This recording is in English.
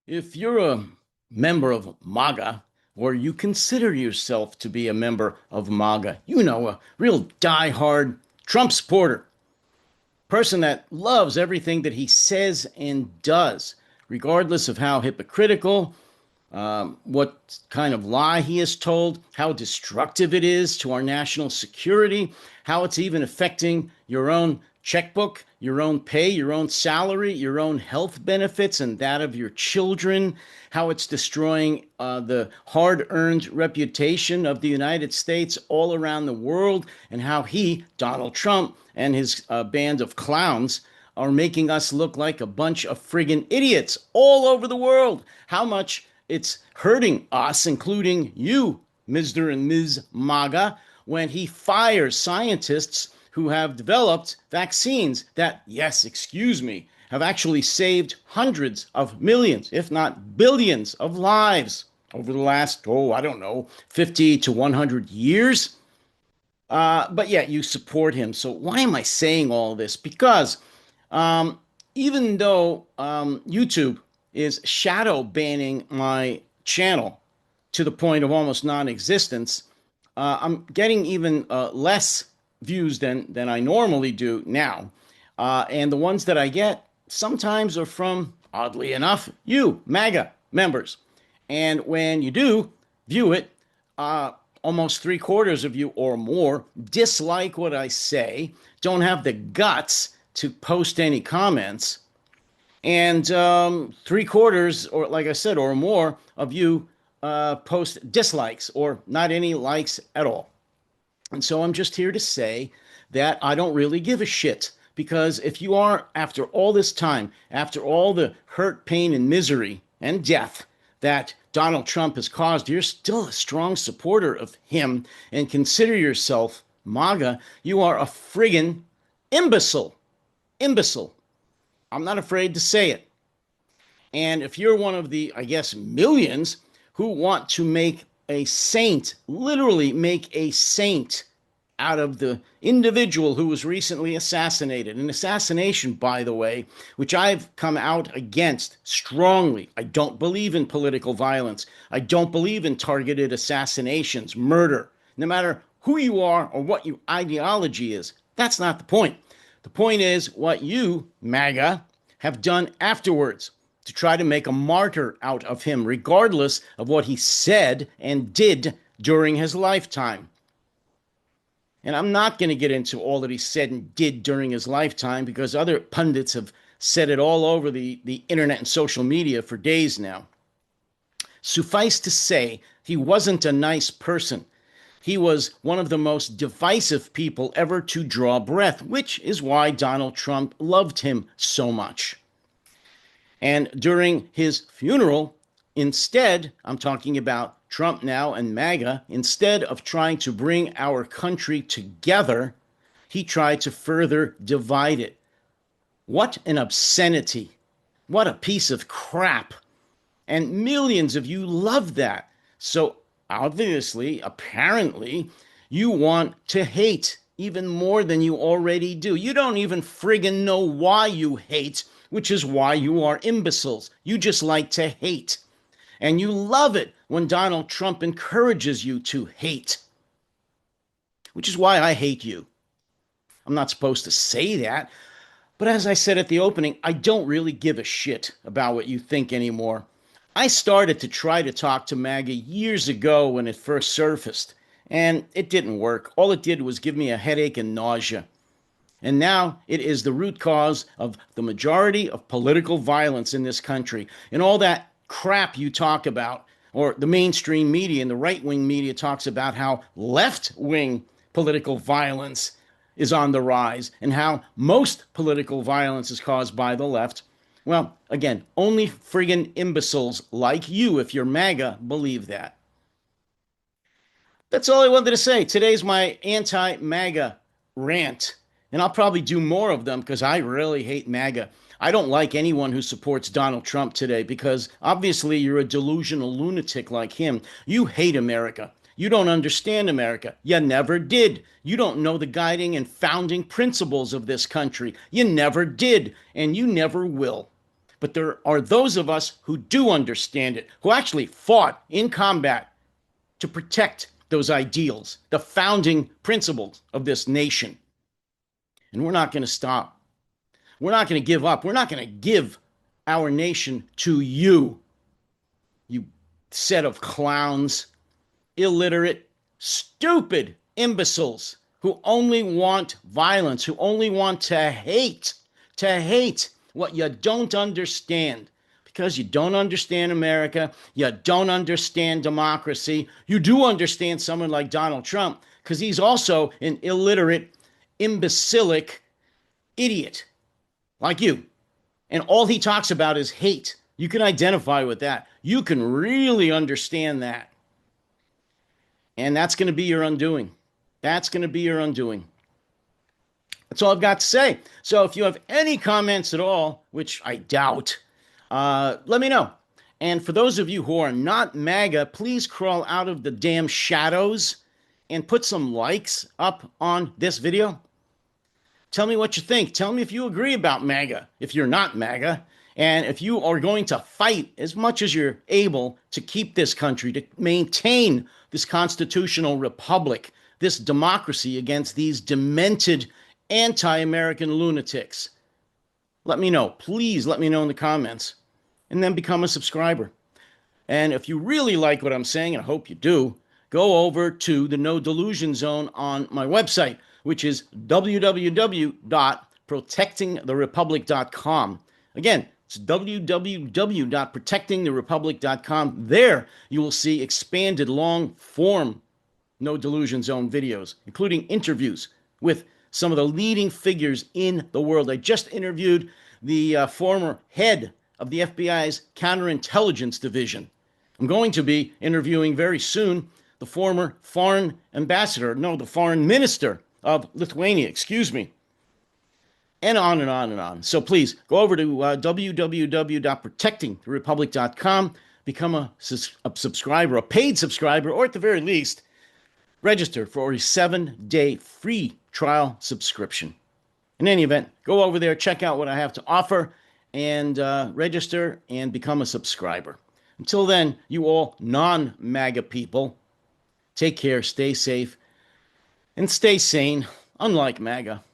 If you're a member of MAGA, or you consider yourself to be a member of MAGA, a real die-hard Trump supporter, person that loves everything that he says and does, regardless of how hypocritical, what kind of lie he has told, how destructive it is to our national security, how it's even affecting your own checkbook, your own pay, your own salary, your own health benefits, and that of your children, how it's destroying the hard earned reputation of the United States all around the world, and how he, Donald Trump, and his band of clowns are making us look like a bunch of friggin' idiots all over the world. How much it's hurting us, including you, Mr. and Ms. MAGA, when he fires scientists who have developed vaccines that, yes, excuse me, have actually saved hundreds of millions, if not billions, of lives over the last, I don't know, 50 to 100 years. But yeah, you support him. So why am I saying all this? Because um, even though YouTube is shadow banning my channel to the point of almost non-existence, I'm getting even less views than I normally do now. And the ones that I get sometimes are from, oddly enough, you, MAGA members. And when you do view it, almost three-quarters of you or more dislike what I say, don't have the guts to post any comments, and three-quarters, or like I said, or more of you post dislikes or not any likes at all. And so I'm just here to say that I don't really give a shit. Because if you are, after all this time, after all the hurt, pain, and misery and death that Donald Trump has caused, you're still a strong supporter of him and consider yourself MAGA, you are a friggin' imbecile. Imbecile. I'm not afraid to say it. And if you're one of the, I guess, millions who want to make a saint, literally make a saint out of the individual who was recently assassinated. An assassination, by the way, which I've come out against strongly. I don't believe in political violence. I don't believe in targeted assassinations, murder, no matter who you are or what your ideology is. That's not the point. The point is what you, MAGA, have done afterwards to try to make a martyr out of him, regardless of what he said and did during his lifetime. And I'm not going to get into all that he said and did during his lifetime because other pundits have said it all over the internet and social media for days now. Suffice to say, he wasn't a nice person. He was one of the most divisive people ever to draw breath, which is why Donald Trump loved him so much. And during his funeral, instead, I'm talking about Trump now and MAGA, instead of trying to bring our country together, he tried to further divide it. What an obscenity. What a piece of crap. And millions of you love that. So obviously, apparently, you want to hate even more than you already do. You don't even friggin' know why you hate, which is why you are imbeciles. You just like to hate. And you love it when Donald Trump encourages you to hate, which is why I hate you. I'm not supposed to say that, but as I said at the opening, I don't really give a shit about what you think anymore. I started to try to talk to MAGA years ago when it first surfaced, and it didn't work. All it did was give me a headache and nausea. And now it is the root cause of the majority of political violence in this country. And all that crap you talk about, or the mainstream media and the right-wing media talks about how left-wing political violence is on the rise and how most political violence is caused by the left. Well, again, only friggin' imbeciles like you, if you're MAGA, believe that. That's all I wanted to say. Today's my anti-MAGA rant. And I'll probably do more of them because I really hate MAGA. I don't like anyone who supports Donald Trump today because obviously you're a delusional lunatic like him. You hate America. You don't understand America. You never did. You don't know the guiding and founding principles of this country. You never did, and you never will. But there are those of us who do understand it, who actually fought in combat to protect those ideals, the founding principles of this nation. And we're not going to stop. We're not going to give up. We're not going to give our nation to you, you set of clowns, illiterate, stupid imbeciles who only want violence, who only want to hate what you don't understand. Because you don't understand America, you don't understand democracy. You do understand someone like Donald Trump, because he's also an illiterate, imbecilic idiot like you. And all he talks about is hate. You can identify with that. You can really understand that. And that's going to be your undoing. That's going to be your undoing. That's all I've got to say. So if you have any comments at all, which I doubt, let me know. And for those of you who are not MAGA, please crawl out of the damn shadows and put some likes up on this video. Tell me what you think. Tell me if you agree about MAGA, if you're not MAGA, and if you are going to fight as much as you're able to keep this country, to maintain this constitutional republic, this democracy against these demented anti-American lunatics. Let me know. Please let me know in the comments. And then become a subscriber. And if you really like what I'm saying, and I hope you do, go over to the No Delusion Zone on my website, which is www.protectingtherepublic.com. Again, it's www.protectingtherepublic.com. There you will see expanded long-form No Delusion Zone videos, including interviews with some of the leading figures in the world. I just interviewed the former head of the FBI's counterintelligence division. I'm going to be interviewing very soon the former foreign minister of Lithuania, and on and on and on. So please go over to www.protectingtherepublic.com, become a subscriber, a paid subscriber, or at the very least, register for a 7-day free trial subscription. In any event, go over there, check out what I have to offer, and register and become a subscriber. Until then, you all non-MAGA people, take care, stay safe, and stay sane, unlike MAGA.